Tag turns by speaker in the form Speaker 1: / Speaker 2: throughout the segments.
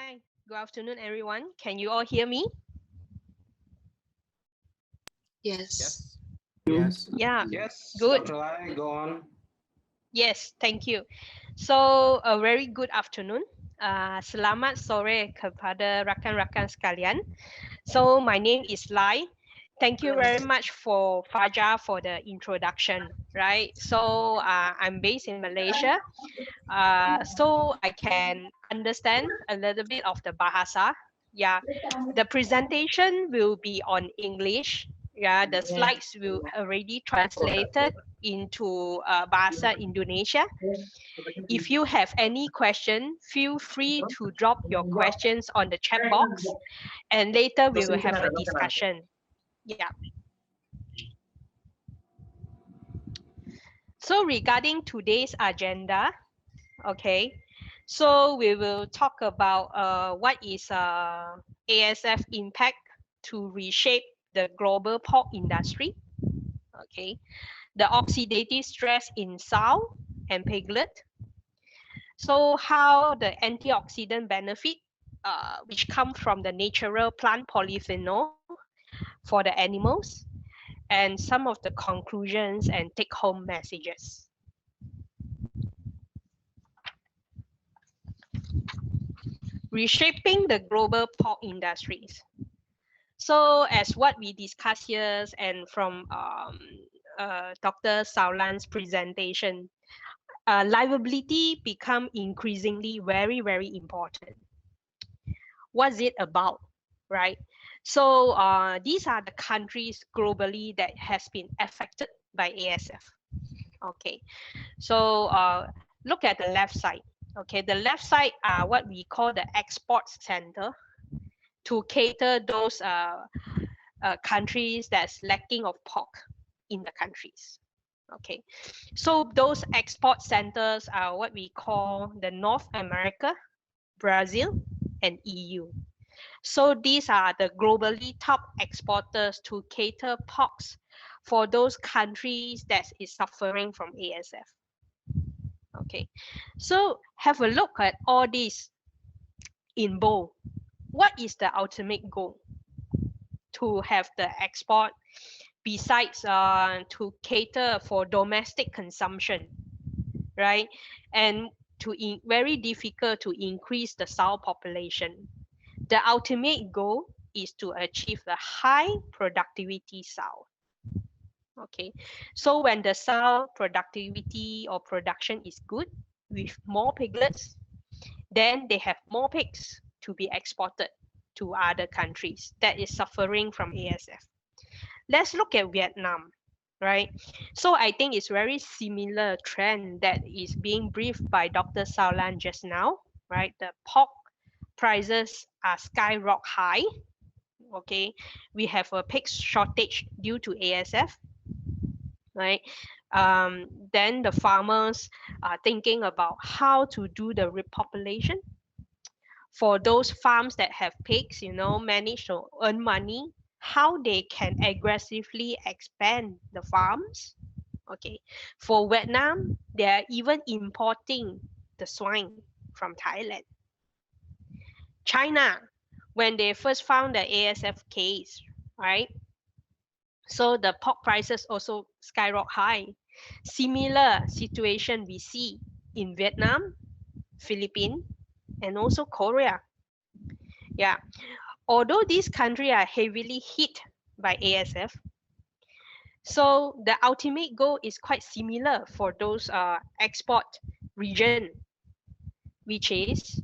Speaker 1: Hi, good afternoon, everyone. Can you all hear me?
Speaker 2: Yes.
Speaker 3: Yes.
Speaker 1: Yeah,
Speaker 3: Yes,
Speaker 1: good.
Speaker 3: Dr. Lai, go on.
Speaker 1: Yes, thank you. So, a very good afternoon. Selamat sore kepada rakan-rakan sekalian. So, my name is Lai. Thank you very much for Fajar for the introduction, right? So, I'm based in Malaysia. So I can understand a little bit of the bahasa. Yeah, the presentation will be on English. Yeah, the slides will already translated into bahasa Indonesia. If you have any question, feel free to drop your questions on the chat box, and later we will have a discussion. Yeah. So regarding today's agenda, okay, so we will talk about what is ASF impact to reshape the global pork industry. Okay, the oxidative stress in sow and piglet. So how the antioxidant benefit, which come from the natural plant polyphenol for the animals, and some of the conclusions and take-home messages. Reshaping the global pork industries. So as what we discussed here and from Dr. Saulan's presentation, livability become increasingly very, very important. What's it about, right? So these are the countries globally that has been affected by ASF. Okay, so look at the left side. Okay, the left side are what we call the export center to cater those countries that's lacking of pork in the countries. Okay, so those export centers are what we call the North America, Brazil, and EU. So these are the globally top exporters to cater porks for those countries that is suffering from ASF. Okay, so have a look at all these in bold. What is the ultimate goal? To have the export besides to cater for domestic consumption, right? And very difficult to increase the sow population. The ultimate goal is to achieve the high productivity sow. Okay, so when the sow productivity or production is good with more piglets, then they have more pigs to be exported to other countries that is suffering from ASF. Let's look at Vietnam, right? So I think it's very similar trend that is being briefed by Dr. Saulan just now, right? The pork prices are skyrocket high. Okay, we have a pig shortage due to ASF, right? Then the farmers are thinking about how to do the repopulation for those farms that have pigs, manage to earn money, how they can aggressively expand the farms. Okay, for Vietnam, they are even importing the swine from Thailand. China, when they first found the ASF case, right? So the pork prices also skyrocket high. Similar situation we see in Vietnam, Philippines, and also Korea. Yeah, although these countries are heavily hit by ASF, so the ultimate goal is quite similar for those export region, which is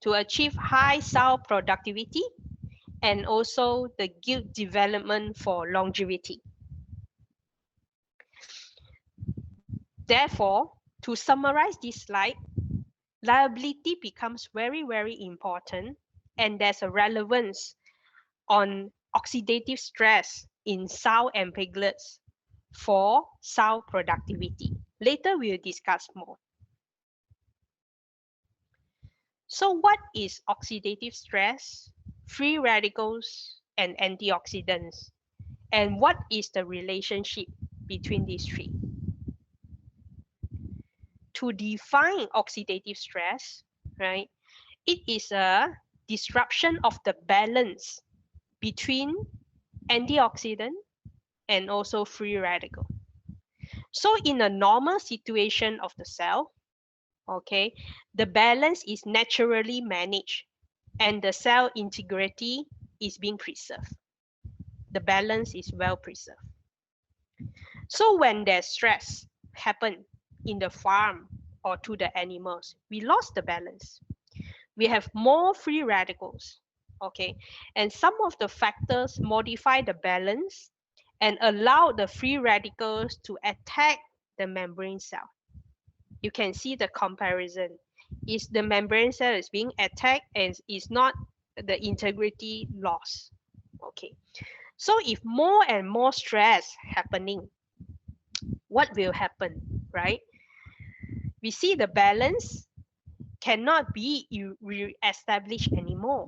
Speaker 1: to achieve high sow productivity and also the yield development for longevity. Therefore, to summarize this slide, liability becomes very, very important, and there's a relevance on oxidative stress in sow and piglets for sow productivity. Later, we'll discuss more. So what is oxidative stress, free radicals, and antioxidants? And what is the relationship between these three? To define oxidative stress, right, It is a disruption of the balance between antioxidant and also free radical. So in a normal situation of the cell, okay, the balance is naturally managed and the cell integrity is being preserved. The balance is well preserved. So when there's stress happen in the farm or to the animals, we lost the balance. We have more free radicals, okay? And some of the factors modify the balance and allow the free radicals to attack the membrane cell. You can see the comparison. Is the membrane cell is being attacked and is not the integrity loss. Okay. So if more and more stress happening, what will happen, right? We see the balance cannot be re-established anymore.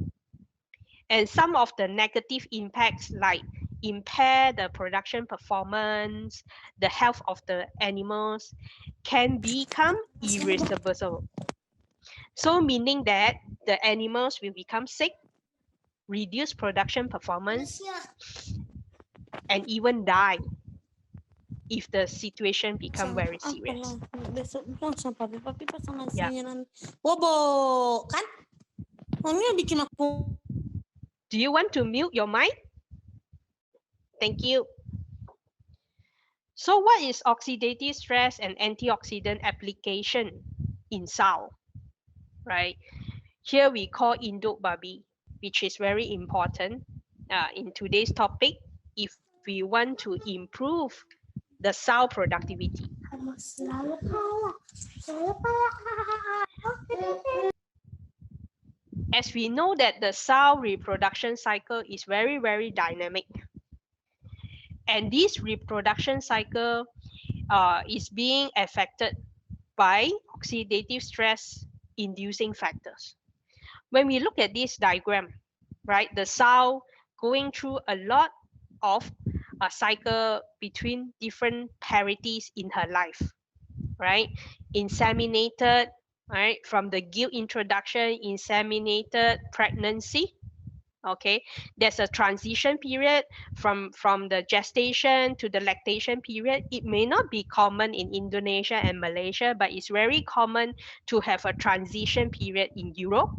Speaker 1: And some of the negative impacts like impair the production performance, the health of the animals can become irreversible. So meaning that the animals will become sick, reduce production performance, and even die if the situation become very serious.
Speaker 3: Besok bilang sama papi pas sama
Speaker 1: Yeah.
Speaker 3: Bobo kan? Mami bikin aku.
Speaker 1: Do you want to mute your mic? Thank you. So what is oxidative stress and antioxidant application in cell? Right? Here we call Induk Babi, which is very important in today's topic if we want to improve the cell productivity. As we know that the cell reproduction cycle is very, very dynamic. And this reproduction cycle is being affected by oxidative stress inducing factors. When we look at this diagram, right, the cell going through a lot of a cycle between different parities in her life, right? Inseminated, right? From the gill introduction, inseminated, pregnancy. Okay, there's a transition period from the gestation to the lactation period. It may not be common in Indonesia and Malaysia, but it's very common to have a transition period in Europe,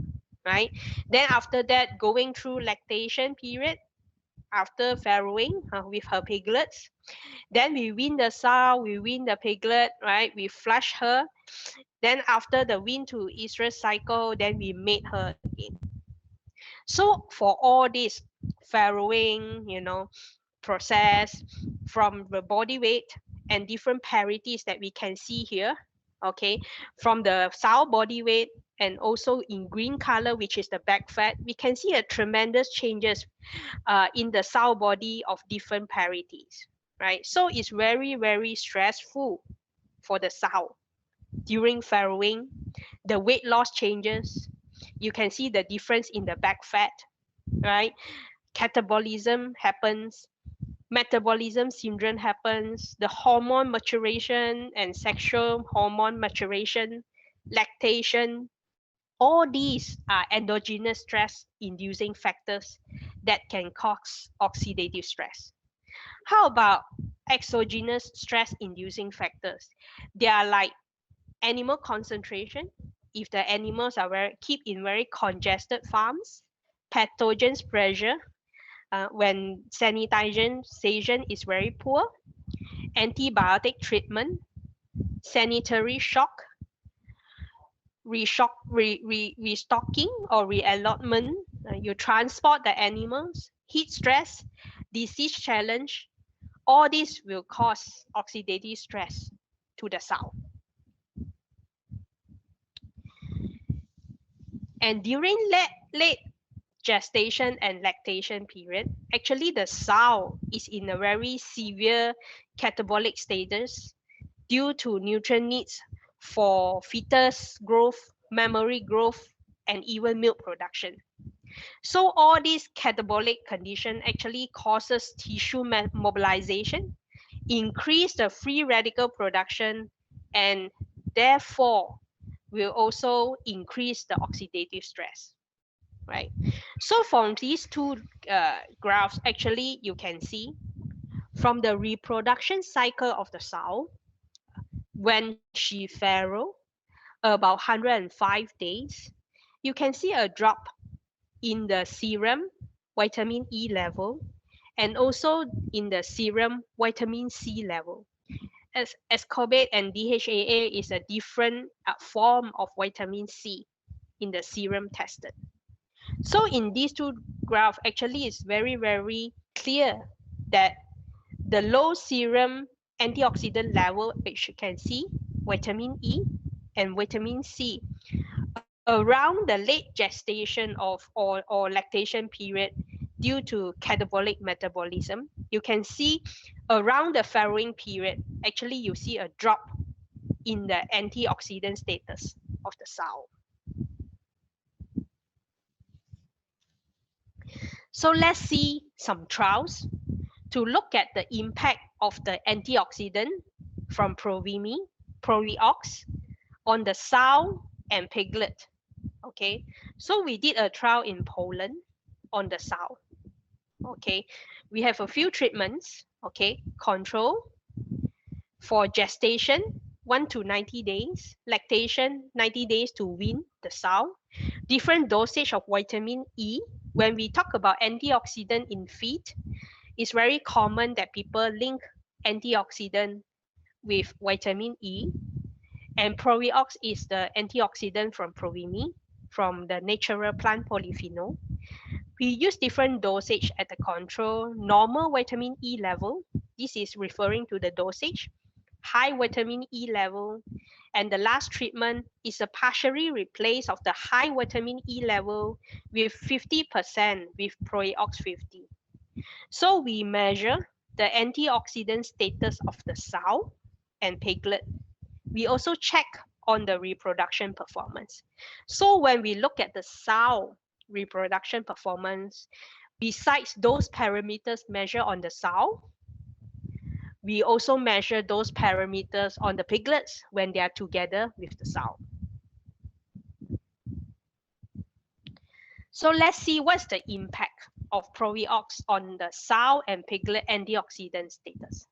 Speaker 1: right? Then after that, going through lactation period, after farrowing with her piglets. Then we wean the sow, we wean the piglet, right? We flush her. Then after the wean to estrus cycle, then we mate her again. So for all this farrowing, process from the body weight and different parities that we can see here, okay, from the sow body weight and also in green color, which is the back fat, we can see a tremendous changes in the sow body of different parities, right? So it's very, very stressful for the sow. During farrowing, the weight loss changes. You can see the difference in the back fat, right? Catabolism happens, metabolism syndrome happens, the hormone maturation and sexual hormone maturation, lactation. All these are endogenous stress inducing factors that can cause oxidative stress. How about exogenous stress inducing factors? They are like animal concentration. If the animals are keep in very congested farms, pathogens pressure, when sanitization is very poor, antibiotic treatment, sanitary shock, restocking or reallotment, you transport the animals, heat stress, disease challenge, all this will cause oxidative stress to the sow. And during late gestation and lactation period, actually the sow is in a very severe catabolic status due to nutrient needs for fetus growth, memory growth, and even milk production. So all these catabolic condition actually causes tissue mobilization, increase the free radical production, and therefore will also increase the oxidative stress, right? So from these two graphs, actually you can see from the reproduction cycle of the sow, when she farrow about 105 days, you can see a drop in the serum vitamin E level and also in the serum vitamin C level. As ascorbate and DHAA is a different form of vitamin C in the serum tested. So in these two graphs, actually it's very, very clear that the low serum antioxidant level, which you can see, vitamin E and vitamin C, around the late gestation of or lactation period due to catabolic metabolism, you can see around the farrowing period, actually you see a drop in the antioxidant status of the sow. So let's see some trials to look at the impact of the antioxidant from Probiox on the sow and piglet. Okay, so we did a trial in Poland on the sow. Okay, we have a few treatments. Okay, control for gestation 1 to 90 days, lactation 90 days to wean the sow, different dosage of vitamin E. When we talk about antioxidant in feed, it's very common that people link antioxidant with vitamin E, and Probiox is the antioxidant from from the natural plant polyphenol. We use different dosage at the control. Normal vitamin E level, this is referring to the dosage, high vitamin E level, and the last treatment is a partially replace of the high vitamin E level with 50% with Probiox 50. So we measure the antioxidant status of the sow and piglet. We also check on the reproduction performance. So when we look at the sow reproduction performance, besides those parameters measured on the sow, we also measure those parameters on the piglets when they are together with the sow. So let's see what's the impact of Probiox on the sow and piglet antioxidant status.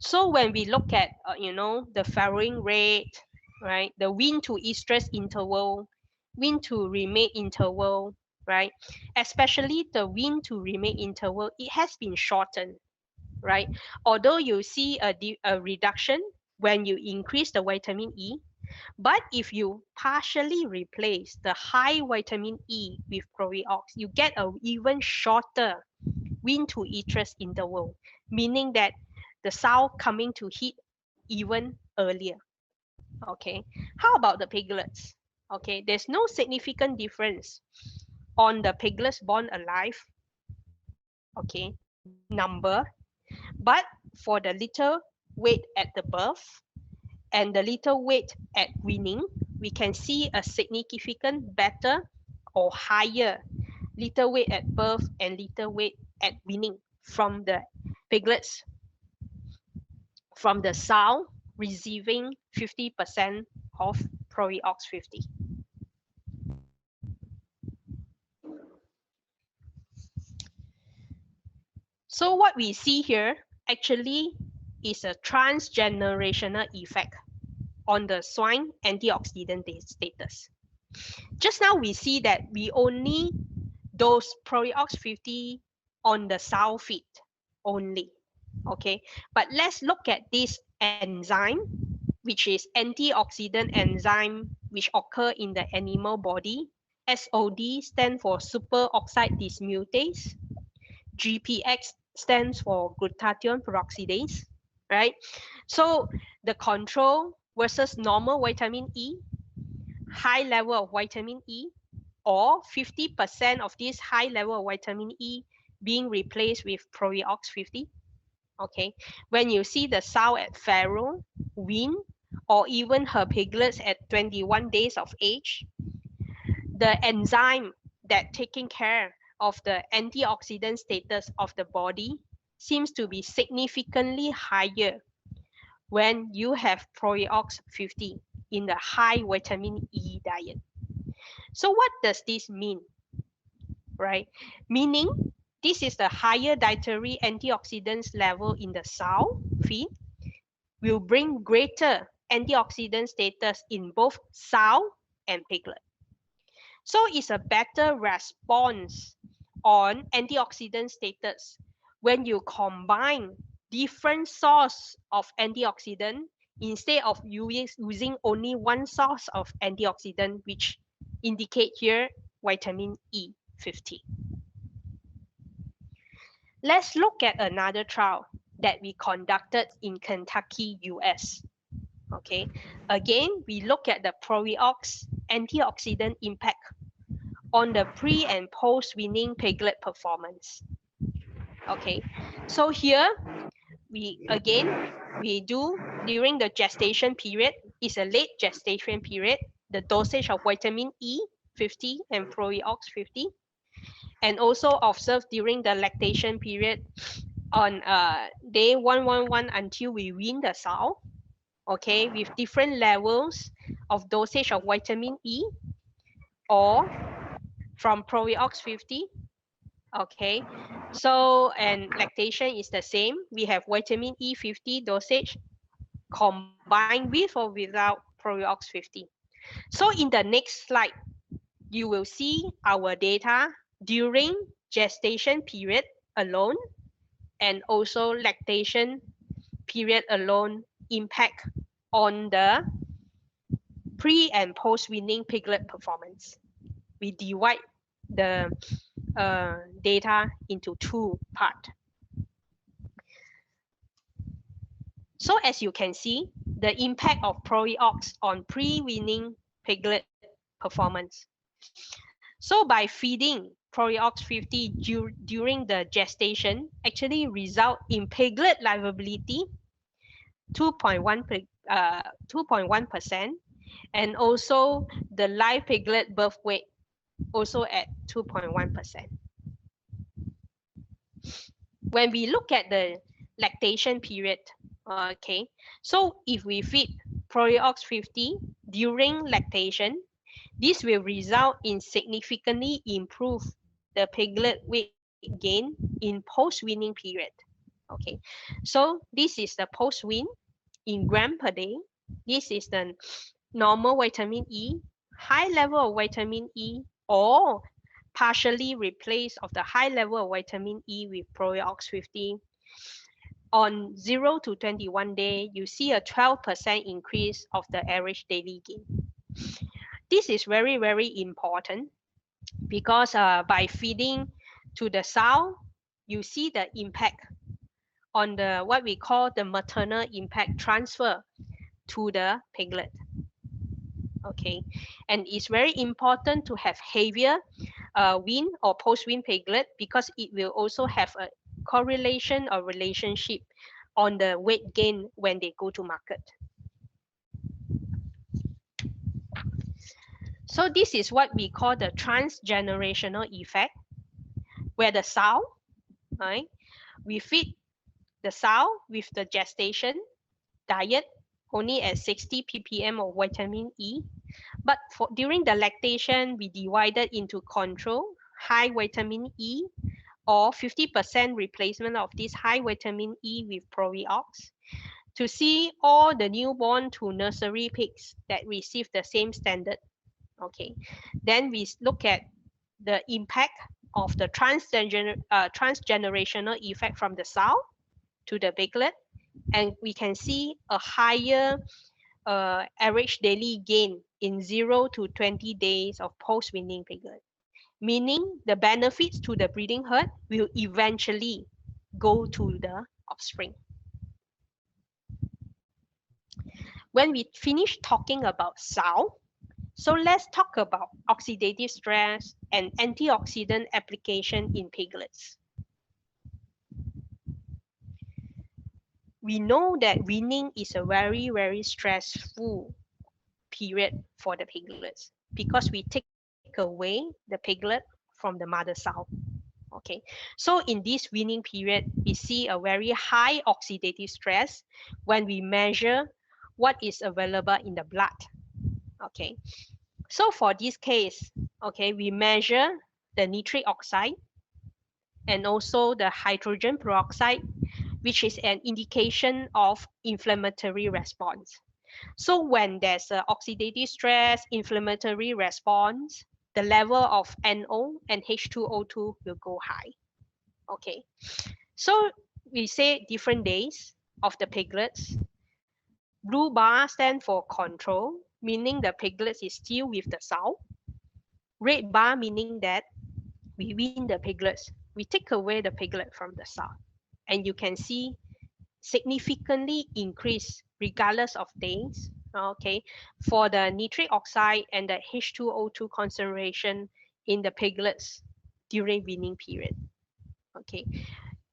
Speaker 1: So when we look at, the farrowing rate, right, the wean to estrus interval, wean to remate interval, right, especially the wean to remate interval, it has been shortened, right? Although you see a reduction when you increase the vitamin E, but if you partially replace the high vitamin E with Probiox, you get an even shorter wean to estrus interval, meaning that the sow coming to heat even earlier. Okay, how about the piglets? Okay, there's no significant difference on the piglets born alive, okay, number, but for the litter weight at the birth and the litter weight at weaning, we can see a significant better or higher litter weight at birth and litter weight at weaning from the piglets, from the sow receiving 50% of Probiox 50. So what we see here actually is a transgenerational effect on the swine antioxidant status. Just now we see that we only dose Probiox 50 on the sow feed only. Okay, but let's look at this enzyme, which is antioxidant enzyme, which occur in the animal body. SOD stands for superoxide dismutase. GPX stands for glutathione peroxidase, right? So the control versus normal vitamin E, high level of vitamin E, or 50% of this high level of vitamin E being replaced with Probiox 50. Okay, when you see the sow at farrow, wean, or even her piglets at 21 days of age, the enzyme that taking care of the antioxidant status of the body seems to be significantly higher when you have Probiox 50 in the high vitamin E diet. So what does this mean? Right? Meaning this is the higher dietary antioxidants level in the sow feed will bring greater antioxidant status in both sow and piglet. So it's a better response on antioxidant status when you combine different source of antioxidant instead of using only one source of antioxidant, which indicate here vitamin E50. Let's look at another trial that we conducted in Kentucky, US. Okay, again, we look at the Probiox antioxidant impact on the pre and post weaning piglet performance. Okay, so here we do during the gestation period, is a late gestation period, the dosage of vitamin E50 and Probiox 50, and also observe during the lactation period on day 111 until we wean the sow. Okay, with different levels of dosage of vitamin E or from Probiox 50. Okay, so and lactation is the same. We have vitamin E50 dosage combined with or without Probiox 50. So in the next slide, you will see our data during gestation period alone and also lactation period alone impact on the pre and post weaning piglet performance. We divide the data into two parts. So as you can see, the impact of Probiox on pre-weaning piglet performance. So by feeding Probiox 50 during the gestation actually result in piglet livability 2.1%, and also the live piglet birth weight also at 2.1%. When we look at the lactation period, okay, so if we feed Probiox 50 during lactation, this will result in significantly improve the piglet weight gain in post-weaning period. Okay, so this is the post-wean in gram per day. This is the normal vitamin E, high level of vitamin E, or partially replace of the high level of vitamin E with Probiox 50. On 0 to 21 day, you see a 12% increase of the average daily gain. This is very, very important because by feeding to the sow, you see the impact on the what we call the maternal impact transfer to the piglet. Okay, and it's very important to have heavier wean or post-wean piglet because it will also have a correlation or relationship on the weight gain when they go to market. So this is what we call the transgenerational effect, where the sow, right, we feed the sow with the gestation diet only at 60 ppm of vitamin E, but during the lactation, we divided into control, high vitamin E, or 50% replacement of this high vitamin E with Probiox, to see all the newborn to nursery pigs that receive the same standard. Okay, then we look at the impact of the transgenerational effect from the sow to the piglet, and we can see a higher average daily gain in 0 to 20 days of post-weaning piglet, meaning the benefits to the breeding herd will eventually go to the offspring. When we finish talking about sow, so let's talk about oxidative stress and antioxidant application in piglets. We know that weaning is a very, very stressful period for the piglets because we take away the piglet from the mother sow. Okay, so in this weaning period, we see a very high oxidative stress when we measure what is available in the blood Okay, so for this case, okay, we measure the nitric oxide and also the hydrogen peroxide, which is an indication of inflammatory response. So when there's an oxidative stress, inflammatory response, the level of NO and H2O2 will go high. Okay, so we say different days of the piglets. Blue bar stand for control, meaning the piglets is still with the sow. Red bar meaning that we wean the piglets. We take away the piglet from the sow. And you can see significantly increase regardless of days, okay, for the nitric oxide and the H2O2 concentration in the piglets during weaning period. Okay,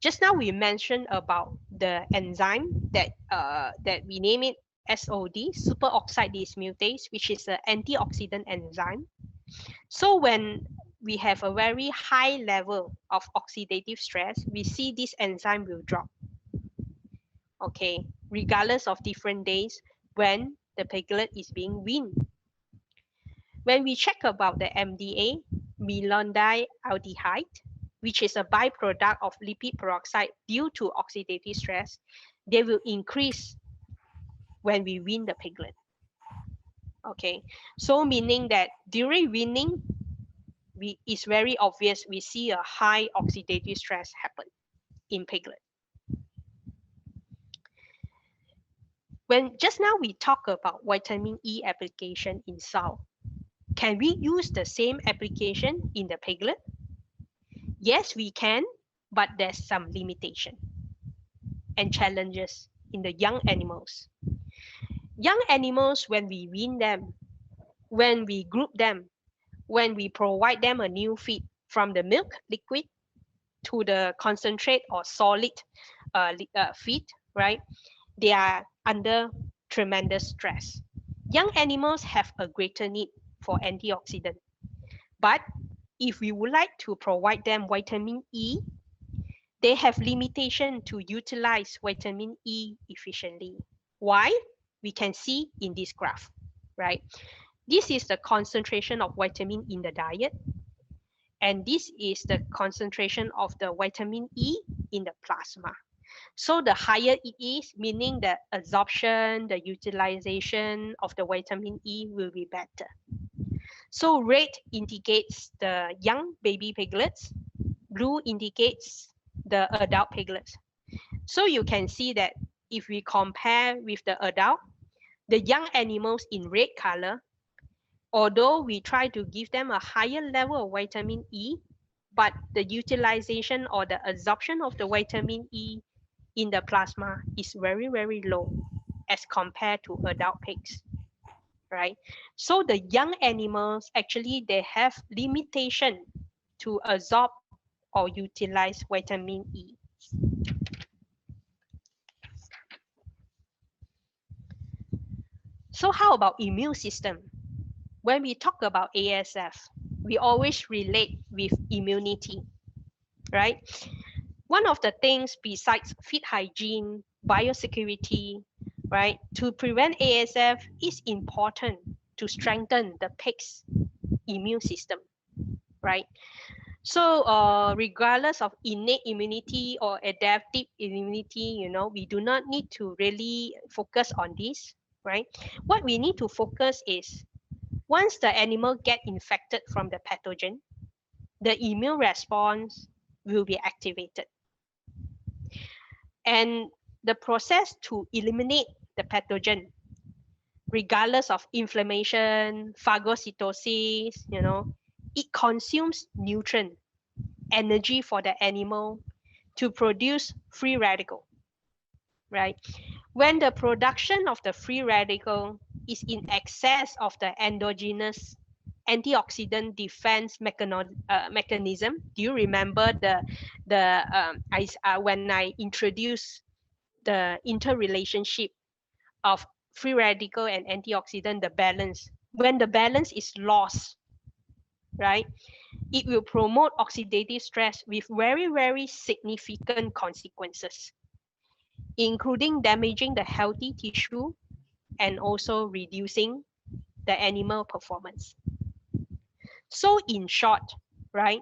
Speaker 1: just now we mentioned about the enzyme that we name it SOD, superoxide dismutase, which is an antioxidant enzyme. So when we have a very high level of oxidative stress, we see this enzyme will drop. Okay, regardless of different days when the piglet is being weaned. When we check about the MDA, malondialdehyde, which is a byproduct of lipid peroxide due to oxidative stress, they will increase when we wean the piglet. Okay, so meaning that during weaning, it's very obvious we see a high oxidative stress happen in piglet. When just now we talk about vitamin E application in sow, can we use the same application in the piglet? Yes, we can, but there's some limitation and challenges in the young animals. Young animals, when we wean them, when we group them, when we provide them a new feed from the milk liquid to the concentrate or solid feed, right? They are under tremendous stress. Young animals have a greater need for antioxidant. But if we would like to provide them vitamin E, they have limitation to utilize vitamin E efficiently. Why? We can see in this graph, right? This is the concentration of vitamin in the diet. And this is the concentration of the vitamin E in the plasma. So the higher it is, meaning the absorption, the utilization of the vitamin E will be better. So red indicates the young baby piglets, blue indicates the adult piglets. So you can see that if we compare with the adult, the young animals in red color, although we try to give them a higher level of vitamin E, but the utilization or the absorption of the vitamin E in the plasma is very, very low as compared to adult pigs, right? So the young animals, actually, they have limitation to absorb or utilize vitamin E. So how about immune system? When we talk about ASF, we always relate with immunity, right? One of the things besides feed hygiene, biosecurity, right, to prevent ASF is important to strengthen the pig's immune system, right? So regardless of innate immunity or adaptive immunity, you know, we do not need to really focus on this, right? What we need to focus is once the animal get infected from the pathogen, the immune response will be activated. And the process to eliminate the pathogen, regardless of inflammation, phagocytosis, you know, it consumes nutrient, energy for the animal to produce free radical, right? When the production of the free radical is in excess of the endogenous antioxidant defense mechanism, do you remember when I introduced the interrelationship of free radical and antioxidant, the balance? When the balance is lost, right, it will promote oxidative stress with very, very significant consequences, including damaging the healthy tissue and also reducing the animal performance. So in short, right,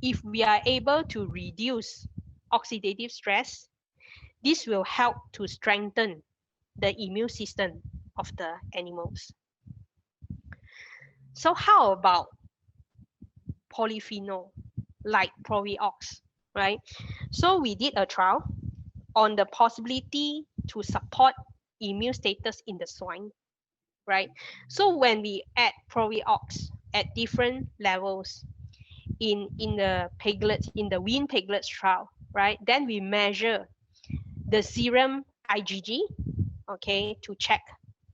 Speaker 1: if we are able to reduce oxidative stress, this will help to strengthen the immune system of the animals. So how about polyphenol like Probiox, right? So we did a trial on the possibility to support immune status in the swine, right? So when we add Probiox at different levels in the piglets, in the weaned piglets trial, right? Then we measure the serum IgG, okay, to check,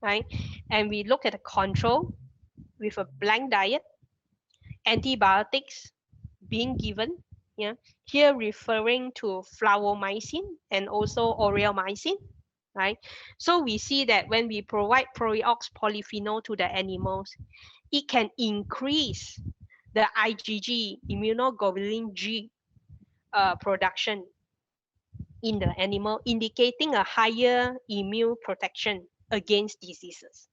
Speaker 1: right? And we look at the control with a blank diet, antibiotics being given, yeah, here referring to flavomycin and also aureomycin, right? So we see that when we provide Probiox polyphenol to the animals, it can increase the IgG, immunoglobulin G production in the animal, indicating a higher immune protection against diseases.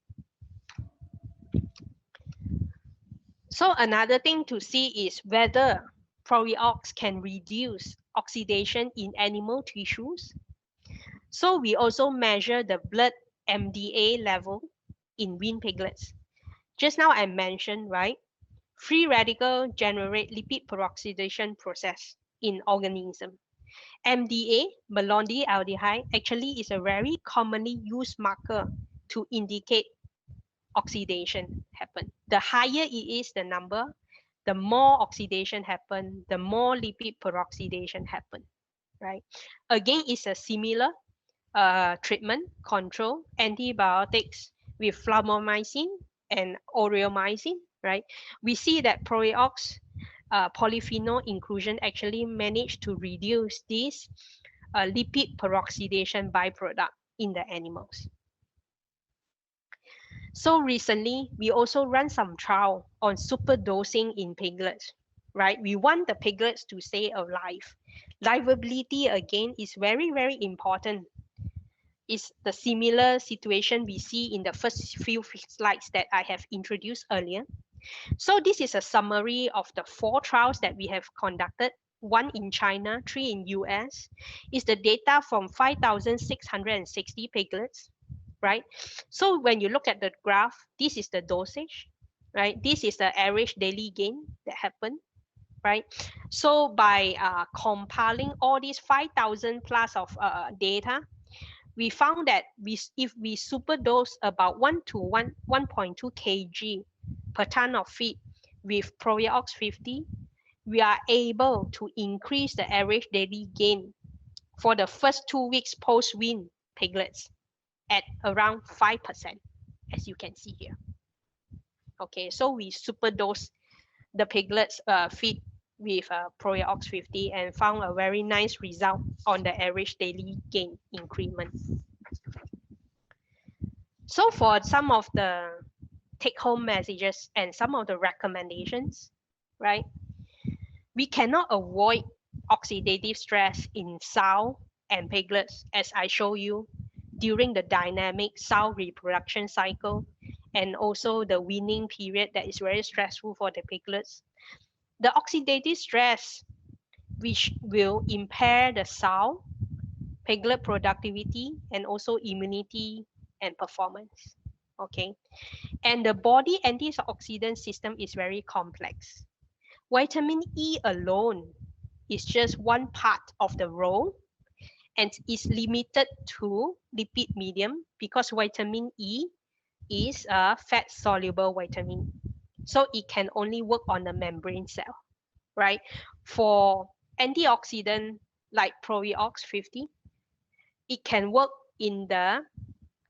Speaker 1: So another thing to see is whether Probiox can reduce oxidation in animal tissues. So we also measure the blood MDA level in weaned piglets. Just now I mentioned, right? Free radical generate lipid peroxidation process in organism. MDA, malondialdehyde, actually is a very commonly used marker to indicate oxidation happen. The higher it is the number, the more oxidation happen, the more lipid peroxidation happen, right? Again, it's a similar treatment control, antibiotics with flavomycin and aureomycin, right? We see that Probiox polyphenol inclusion actually managed to reduce this lipid peroxidation byproduct in the animals. So recently, we also ran some trial on superdosing in piglets, right? We want the piglets to stay alive. Livability, again, is very, very important. It's the similar situation we see in the first few slides that I have introduced earlier. So this is a summary of the 4 trials that we have conducted, 1 in China, 3 in US. It's the data from 5,660 piglets, right? So when you look at the graph, this is the dosage, right? This is the average daily gain that happened, right? So by compiling all these 5,000 plus of data, we found that if we superdose about 1 to 1.2 kg per ton of feed with Probiox 50, we are able to increase the average daily gain for the first 2 weeks post-wean piglets at around 5%, as you can see here. Okay, so we superdose the piglets feed with Probiox 50 and found a very nice result on the average daily gain increment. So for some of the take-home messages and some of the recommendations, right? We cannot avoid oxidative stress in sow and piglets, as I show you during the dynamic sow reproduction cycle and also the weaning period that is very stressful for the piglets. The oxidative stress, which will impair the sow, piglet productivity, and also immunity and performance, okay? And the body antioxidant system is very complex. Vitamin E alone is just one part of the role and is limited to lipid medium because vitamin E is a fat-soluble vitamin. So it can only work on the membrane cell, right? For antioxidant like Probiox 50, it can work in the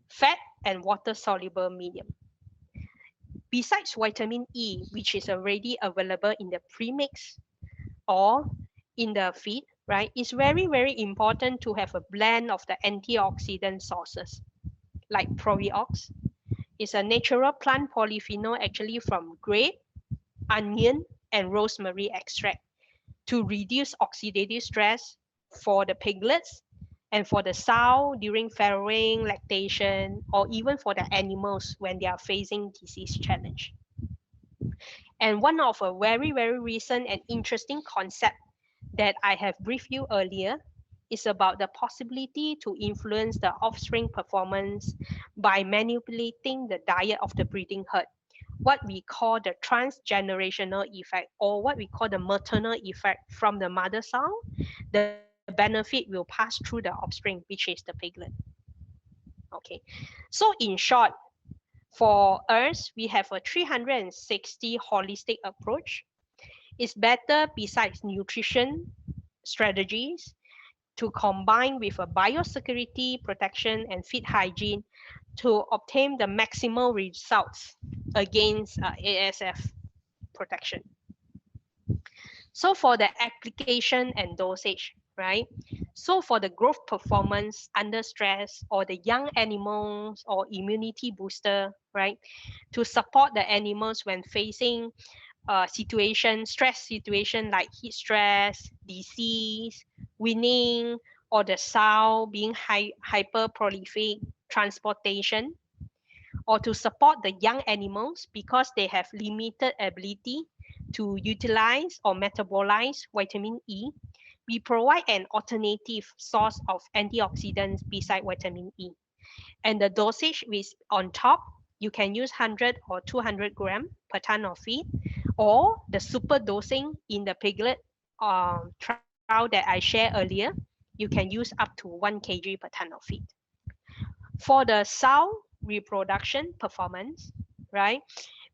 Speaker 1: fat and water-soluble medium. Besides vitamin E, which is already available in the premix or in the feed, right? It's very, very important to have a blend of the antioxidant sources like Probiox. It's a natural plant polyphenol actually from grape, onion, and rosemary extract to reduce oxidative stress for the piglets and for the sow during farrowing, lactation, or even for the animals when they are facing disease challenge. And one of a very, very recent and interesting concept that I have briefed you earlier is about the possibility to influence the offspring performance by manipulating the diet of the breeding herd, what we call the transgenerational effect, or what we call the maternal effect from the mother sow. The benefit will pass through the offspring, which is the piglet. Okay, so in short, for us, we have a 360 holistic approach. It's better besides nutrition strategies to combine with a biosecurity protection and feed hygiene to obtain the maximal results against ASF protection. So for the application and dosage, right? So for the growth performance under stress or the young animals or immunity booster, right? To support the animals when facing stress situation like heat stress, disease, weaning, or the sow being hyperprolific, transportation, or to support the young animals because they have limited ability to utilize or metabolize vitamin E, we provide an alternative source of antioxidants beside vitamin E. And the dosage is on top, you can use 100 or 200 grams per ton of feed, or the super dosing in the piglet trial that I shared earlier, you can use up to 1 kg per ton of feed. For the sow reproduction performance, right,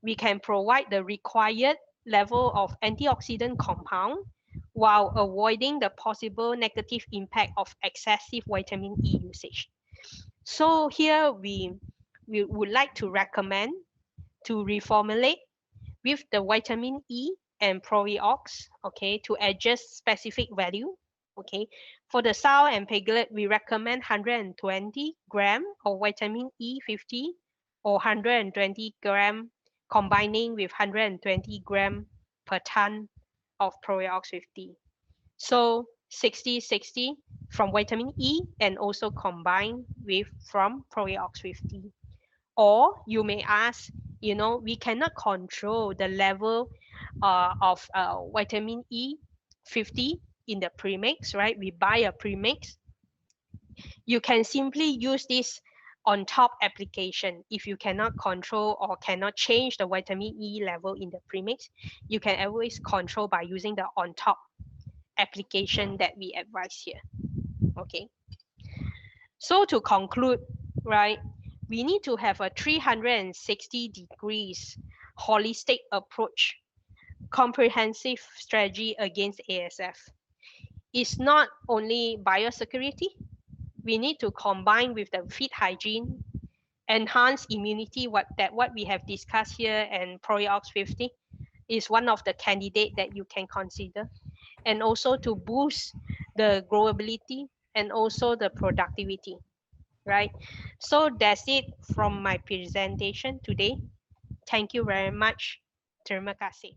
Speaker 1: we can provide the required level of antioxidant compound while avoiding the possible negative impact of excessive vitamin E usage. So here we would like to recommend to reformulate with the vitamin E and Probiox, okay, to adjust specific value. Okay, for the sow and piglet, we recommend 120 gram of vitamin E 50 or 120 gram combining with 120 gram per ton of Probiox 50. So 60-60 from vitamin E and also combined with from Probiox 50. Or you may ask, you know, we cannot control the level of vitamin E 50 in the premix, right? We buy a premix. You can simply use this on top application. If you cannot control or cannot change the vitamin E level in the premix, you can always control by using the on top application that we advise here. Okay. So to conclude, right, we need to have a 360 degrees holistic approach, comprehensive strategy against ASF. It's not only biosecurity. We need to combine with the feed hygiene, enhance immunity, what we have discussed here, and Probiox 50 is one of the candidates that you can consider. And also to boost the growability and also the productivity, right? So that's it from my presentation today. Thank you very much. Terima kasih.